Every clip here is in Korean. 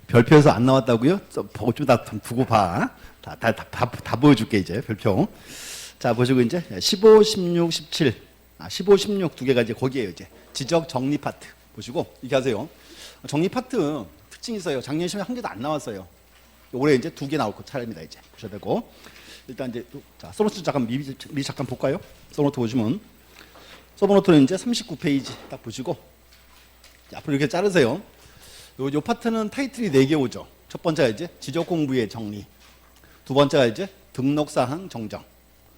별표에서 안 나왔다고요? 보고 좀 다 두고 봐. 다 보여줄게 이제 별표. 자 보시고 이제 15, 16, 17, 15, 16 두 개가 이제 거기에요 이제 지적 정리 파트 보시고 이렇게 하세요. 정리 파트 특징이 있어요. 작년 시험에 한 개도 안 나왔어요. 올해 이제 두 개 나올 거 차례입니다 이제 보셔야 되고 일단 이제 자 서브노트 잠깐 미리 잠깐 볼까요? 서브노트 보시면 서브노트는 이제 39페이지 딱 보시고 앞으로 이렇게 자르세요. 요 파트는 타이틀이 4개 오죠. 첫 번째가 이제 지적 공부의 정리, 두 번째가 이제 등록 사항 정정,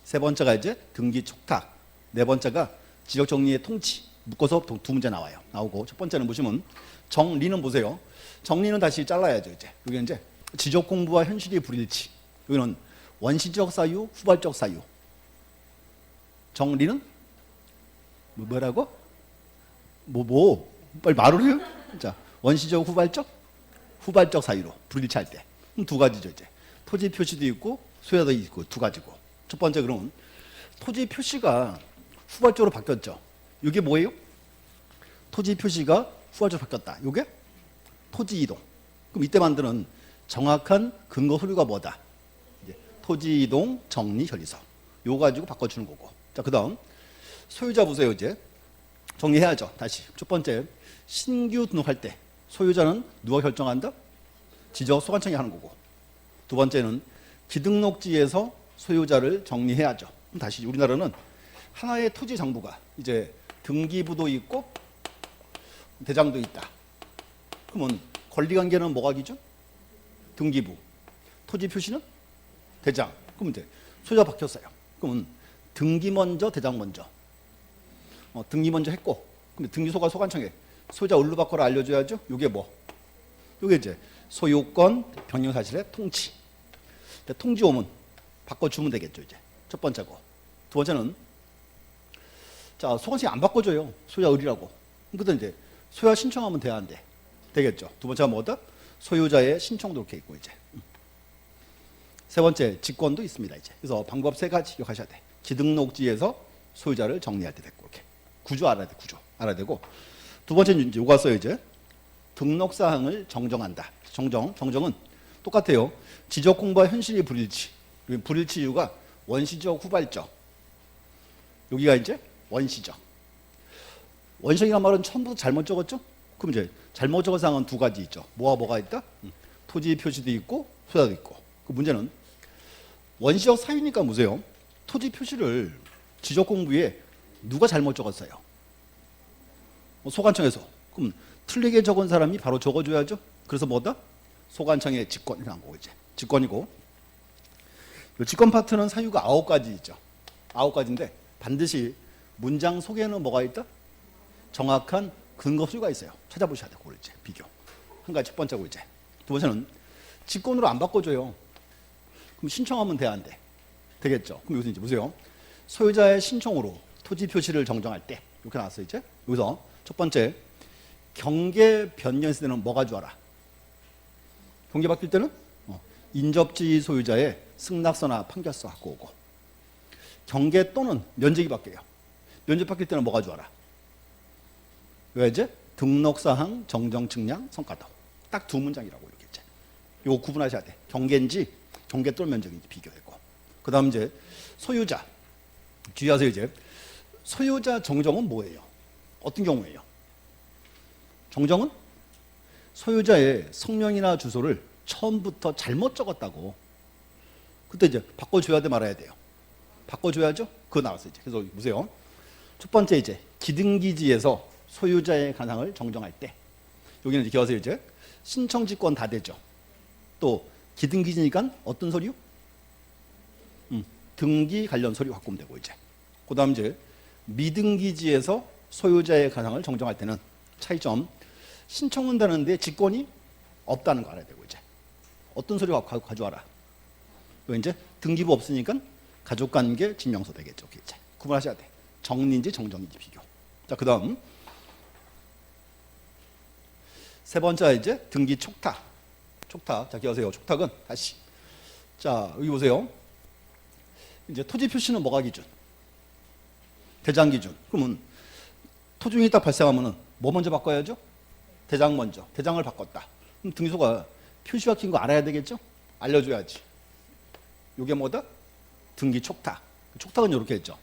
세 번째가 이제 등기 촉탁, 네 번째가 지적 정리의 통치. 묶어서 두 문제 나오고 첫 번째는 보시면 정리는 보세요. 정리는 다시 잘라야죠 이제. 여기 이제 지적 공부와 현실의 불일치. 여기는 원시적 사유, 후발적 사유. 정리는 뭐라고? 빨리 말을 해요. 자, 원시적, 후발적 사유로 불일치할 때. 두 가지죠 이제. 토지 표시도 있고 소유도 있고 두 가지고. 첫 번째 그러면 토지 표시가 후발적으로 바뀌었죠. 이게 뭐예요? 토지 표시가 후발적으로 바뀌었다. 이게 토지 이동. 그럼 이때 만드는 정확한 근거 서류가 뭐다? 이제 토지 이동 정리 현리서. 요거 가지고 바꿔주는 거고. 자, 그다음 소유자 보세요 이제. 정리해야죠. 다시 첫 번째 신규 등록할 때 소유자는 누가 결정한다? 지적 소관청이 하는 거고. 두 번째는 기등록지에서 소유자를 정리해야죠. 그럼 다시 우리나라는 하나의 토지 정부가 이제 등기부도 있고 대장도 있다. 그러면 권리관계는 뭐가 기준? 등기부. 토지 표시는 대장. 그럼 이제 소유자 바뀌었어요. 그러면 등기 먼저 대장 먼저. 등기 먼저 했고 근데 등기소가 소관청에 소유자 을로 바꿔라 알려줘야죠. 이게 뭐? 이게 이제 소유권 변경 사실의 통치. 통지 오면 바꿔주면 되겠죠 이제. 첫 번째고. 두 번째는 자 소관청이 안 바꿔줘요. 소유자 을이라고. 그때 이제 소유자 신청하면 돼야 안 돼? 되겠죠. 두 번째가 뭐다? 소유자의 신청도 이렇게 있고 이제. 세 번째 직권도 있습니다 이제. 그래서 방법 세 가지 기억하셔야 돼. 기등록지에서 소유자를 정리할 때 됐고 이렇게. 구조 알아야 돼. 구조 알아야 되고. 두 번째는 이제 요거 써요 이제. 등록 사항을 정정한다. 정정은 똑같아요. 지적 공부와 현실의 불일치. 불일치 이유가 원시적, 후발적. 여기가 이제 원시적. 원시적이란 말은 처음부터 잘못 적었죠? 그럼 이제 잘못 적은 사항은 두 가지 있죠. 뭐가 있다? 토지 표시도 있고 소유자도 있고. 그 문제는 원시적 사유니까 보세요. 토지 표시를 지적 공부에 누가 잘못 적었어요? 소관청에서. 그럼 틀리게 적은 사람이 바로 적어줘야죠. 그래서 뭐다? 소관청의 직권이라는 거고 이제. 직권이고. 이 직권 파트는 사유가 9가지 있죠. 9가지인데 반드시 문장 속에는 뭐가 있다? 정확한 근거 수가 있어요. 찾아보셔야 돼요. 그걸 이제 비교. 한 가지 첫 번째고 이제. 두 번째는 직권으로 안 바꿔줘요. 그럼 신청하면 돼, 안 돼? 되겠죠. 그럼 여기서 이제 보세요. 소유자의 신청으로 토지 표시를 정정할 때 이렇게 나왔어요 이제. 여기서 첫 번째 경계 변경했을 때는 뭐 가져와라? 경계 바뀔 때는 인접지 소유자의 승낙서나 판결서 갖고 오고. 경계 또는 면적이 바뀌어요. 면적 바뀔 때는 뭐 가져와라? 왜 이제 등록사항 정정 측량 성과도. 딱 두 문장이라고 이렇게 이제. 요거 구분하셔야 돼. 경계인지 경계 또는 면적인지 비교되고. 그다음 이제 소유자. 주의하세요 이제. 소유자 정정은 뭐예요? 어떤 경우예요? 정정은 소유자의 성명이나 주소를 처음부터 잘못 적었다고. 그때 이제 바꿔줘야 돼 말아야 돼요? 바꿔줘야죠? 그거 나왔어요 이제. 그래서 보세요. 첫 번째 이제 기등기지에서 소유자의 가상을 정정할 때 여기는 이제 기억하세요 이제. 신청지권 다 되죠. 또 기등기지니까 어떤 서류? 등기 관련 서류 갖고 오면 되고 이제. 그 다음 이제 미등기지에서 소유자의 가상을 정정할 때는 차이점. 신청은 되는데 직권이 없다는 거 알아야 되고 이제. 어떤 서류 가져와라. 이제 등기부 없으니까 가족관계 증명서 되겠죠. 이제 구분하셔야 돼. 정리인지 정정인지 비교. 자, 그다음 세 번째 이제 등기 촉탁. 자, 기억하세요. 촉탁은 다시. 자, 여기 보세요. 이제 토지 표시는 뭐가 기준? 대장 기준. 그러면 토중이 딱 발생하면은 뭐 먼저 바꿔야죠? 대장 먼저. 대장을 바꿨다. 그럼 등기소가 표시 박힌 거 알아야 되겠죠? 알려줘야지. 이게 뭐다? 등기 촉탁. 촉탁은 이렇게 했죠.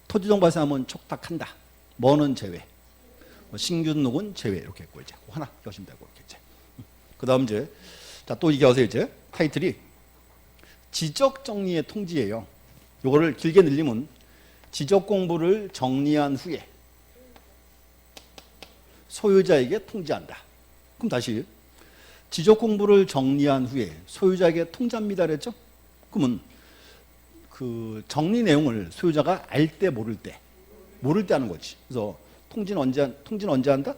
토지동 발생하면 촉탁한다. 뭐는 제외. 신규등록은 제외. 이렇게 했고 이제 하나 하시면 되고 이렇게 이제. 그다음 이제 자 또 이게 와서 이제 타이틀이 지적 정리의 통지예요. 요거를 길게 늘리면 지적 공부를 정리한 후에 소유자에게 통지한다. 그럼 다시 지적 공부를 정리한 후에 소유자에게 통지합니다 그랬죠? 그러면 그 정리 내용을 소유자가 알 때 모를 때 하는 거지. 그래서 통지는 언제 한다?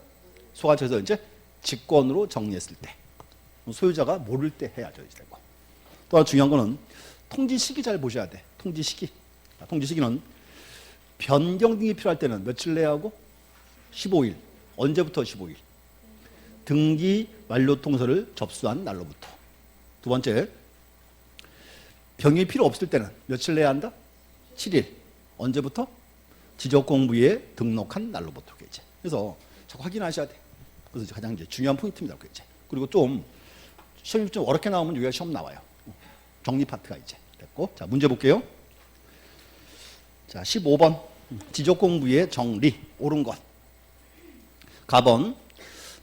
소가청에서 이제 직권으로 정리했을 때. 소유자가 모를 때 해야죠. 이제 되고. 또 하나 중요한 거는 통지 시기 잘 보셔야 돼. 통지 시기. 통지 시기는 변경 등이 필요할 때는 며칠 내야 하고 15일. 언제부터 15일? 등기 완료 통서를 접수한 날로부터. 두 번째, 변경이 필요 없을 때는 며칠 내야 한다? 7일. 언제부터? 지적공부에 등록한 날로부터. 그래서 자꾸 확인하셔야 돼. 그래서 가장 이제 중요한 포인트입니다. 그리고 좀 시험이 좀 어렵게 나오면 여기가 시험 나와요. 정리 파트가 이제 됐고. 자, 문제 볼게요. 자, 15번. 지적공부의 정리. 옳은 것. 가번.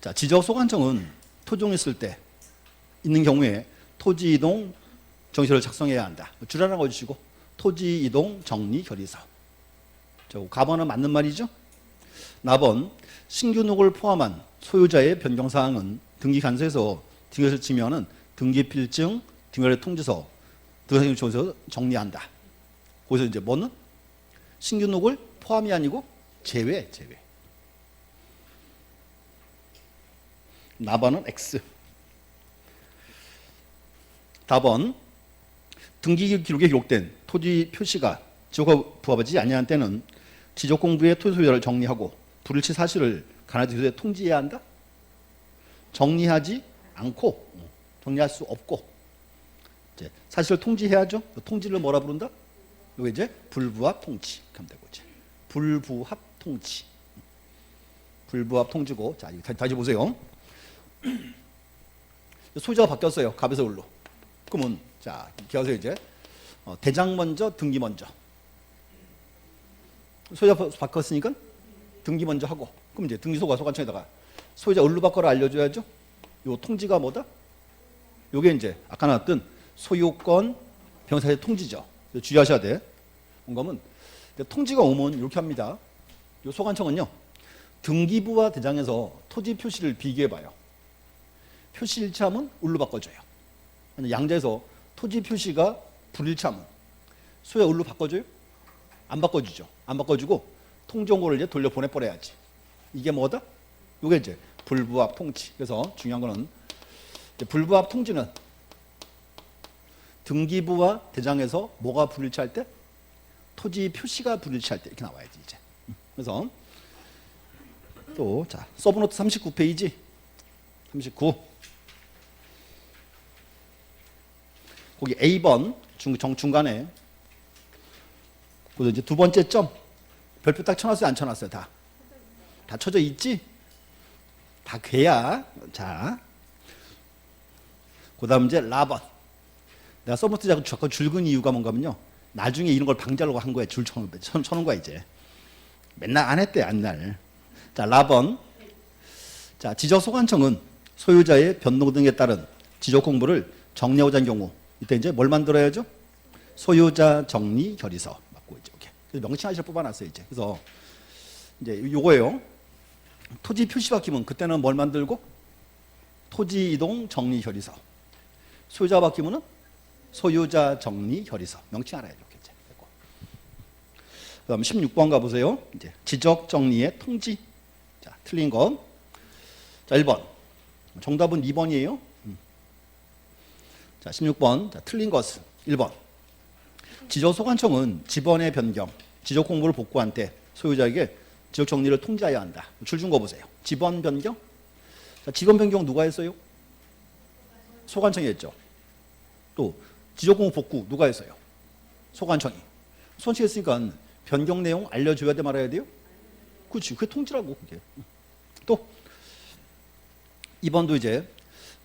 자, 지적소관청은 토종했을 때 있는 경우에 토지이동 정시를 작성해야 한다. 줄 하나 넣어주시고 토지이동 정리 결의서. 자, 가번은 맞는 말이죠. 나번. 신규등록을 포함한 소유자의 변경사항은 등기관서에서 등기를 지면은 등기필증, 등기관리 통지서, 등기관리조서 정리한다. 거기서 이제 뭐는? 신규등록을 포함이 아니고 제외. 나번은 X. 다번. 등기 기록에 기록된 토지 표시가 지역과 부합하지 아니한 때는 지적공부의 토지 소유자를 정리하고 불일치 사실을 관할지구에 통지해야 한다. 정리하지 않고 정리할 수 없고 이제 사실을 통지해야죠. 통지를 뭐라 부른다? 이게 이제 불부합 통지 하면 되고 이제 불부합 통지. 불부합 통지고 자 다시 보세요. 소유자가 바뀌었어요. 갑에서 을로. 그러면 자 이렇게 해서 이제 대장 먼저 등기 먼저. 소유자 바꿨으니까 등기 먼저 하고 그럼 이제 등기소가 소관청에다가 소유자 을로 바꿔라 알려줘야죠. 요 통지가 뭐다? 요게 이제 아까 나왔던 소유권 변경사의 통지죠. 주의하셔야 돼. 뭔가면 통지가 오면 이렇게 합니다. 요 소관청은요 등기부와 대장에서 토지 표시를 비교해봐요. 표시 일치하면 을로 바꿔줘요. 양자에서 토지 표시가 불일치하면 소유자 을로 바꿔줘요? 안 바꿔주죠. 안 바꿔주고 통지원고를 이제 돌려 보내버려야지. 이게 뭐다? 이게 이제 불부합 통지. 그래서 중요한 거는 불부합 통지는 등기부와 대장에서 뭐가 불일치할 때? 토지 표시가 불일치할 때 이렇게 나와야지 이제. 그래서 또 자 서브노트 39페이지 39 거기 A번 중간에 그래서 이제 두 번째 점 별표 딱 쳐놨어요 안 쳐놨어요? 다 쳐져 있지? 다 괴야. 자 그다음 이제 라번. 내가 서브노트 자꾸 줄근 이유가 뭔가면요 나중에 이런 걸 방지하려고 한 거야. 줄 쳐놓은 거야 이제. 맨날 안 했대 안날. 자 라번. 자 지적소관청은 소유자의 변동 등에 따른 지적 공부를 정리하고자 하는 경우 이때 이제 뭘 만들어야죠? 소유자 정리 결의서 맞고 이제 이렇게. 그래서 명칭하시를 뽑아놨어요 이제. 그래서 이제 요거예요. 토지 표시 바뀌면 그때는 뭘 만들고? 토지 이동 정리 결의서. 소유자 바뀌면은 소유자 정리 결의서. 명칭 알아야 이렇게 이제. 그다음 16번 가보세요. 이제 지적 정리의 통지. 자 틀린 거. 자 1번. 정답은 2번이에요. 자 16번. 자 틀린 것은 1번. 지적소관청은 지번의 변경, 지적 공부를 복구한 때 소유자에게 지적 정리를 통지해야 한다. 줄 준 거 보세요. 지번 변경? 자, 지번 변경 누가 했어요? 소관청이 했죠. 또 지적 공부 복구 누가 했어요? 소관청이. 소관청이 했으니까 변경 내용 알려줘야 돼 말아야 돼요? 그렇지. 그게 통지라고. 그게. 또 2번도 이제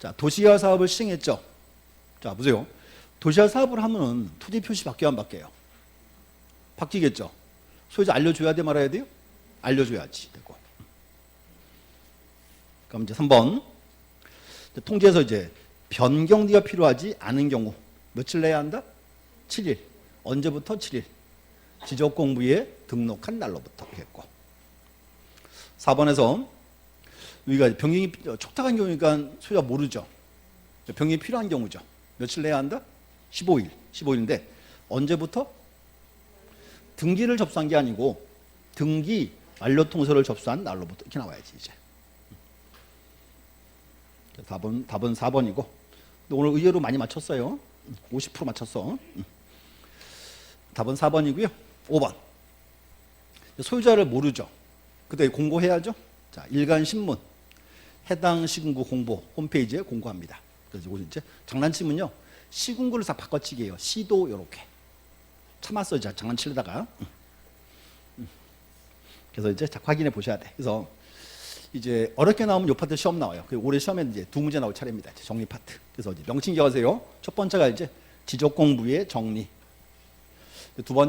자, 도시화 사업을 시행했죠. 자, 보세요. 도시화 사업을 하면은 토지 표시 바뀌어 안 바뀌어요? 바뀌겠죠. 소유자 알려줘야 돼 말아야 돼요? 알려줘야지 되고. 그럼 이제 3번 통지에서 이제 변경디가 필요하지 않은 경우 며칠 내야 한다? 7일. 언제부터? 7일. 지적공부에 등록한 날로부터 했고. 4번에서 여기가 변경이 촉탁한 경우니까 소유자 모르죠. 변경이 필요한 경우죠. 며칠 내야 한다? 15일. 15일인데 언제부터? 등기를 접수한 게 아니고 등기 완료통서를 접수한 날로부터 이렇게 나와야지 이제. 답은 4번이고 오늘 의외로 많이 맞췄어요. 50% 맞췄어. 답은 4번이고요. 5번. 소유자를 모르죠. 그때 공고해야죠. 자, 일간신문 해당 시군구 공보 홈페이지에 공고합니다. 그래서 이거 이제 장난치면요. 시군구를 다 바꿔치기해요. 시도 요렇게. 참았어, 장난치려다가. 그래서 이제 확인해 보셔야 돼. 그래서 이제 어렵게 나오면 요 파트 시험 나와요. 올해 시험에 이제 2문제 나올 차례입니다. 이제 정리 파트. 그래서 이제 명칭 기억하세요. 첫 번째가 이제 지적공부의 정리. 두 번.